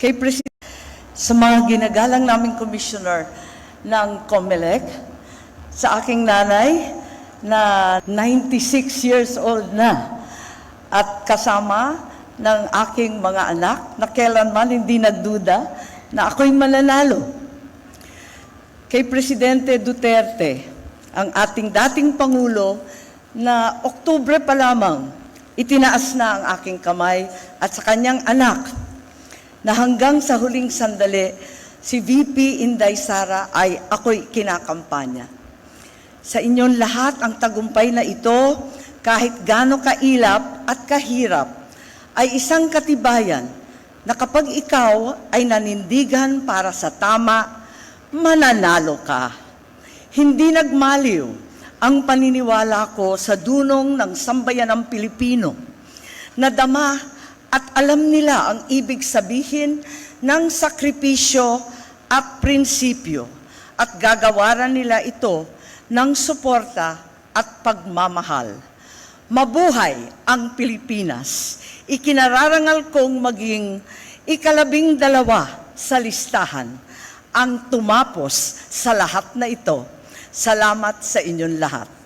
kay President, sa mga ginagalang naming commissioner ng COMELEC, sa aking nanay na 96 years old na at kasama ng aking mga anak na kailanman hindi nagduda na ako'y mananalo. Kay Presidente Duterte, ang ating dating Pangulo, na Oktubre pa lamang itinaas na ang aking kamay, at sa kanyang anak na hanggang sa huling sandali si VP Inday Sara ay ako'y kinakampanya. Sa inyong lahat ang tagumpay na ito, kahit gaano kailap at kahirap, ay isang katibayan na kapag ikaw ay nanindigan para sa tama, mananalo ka. Hindi nagmaliw ang paniniwala ko sa dunong ng sambayanang Pilipino, na dama at alam nila ang ibig sabihin ng sakripisyo at prinsipyo, at gagawaran nila ito ng suporta at pagmamahal. Mabuhay ang Pilipinas! Ikinararangal kong maging ika-12 sa listahan ang tumapos sa lahat na ito. Salamat sa inyong lahat.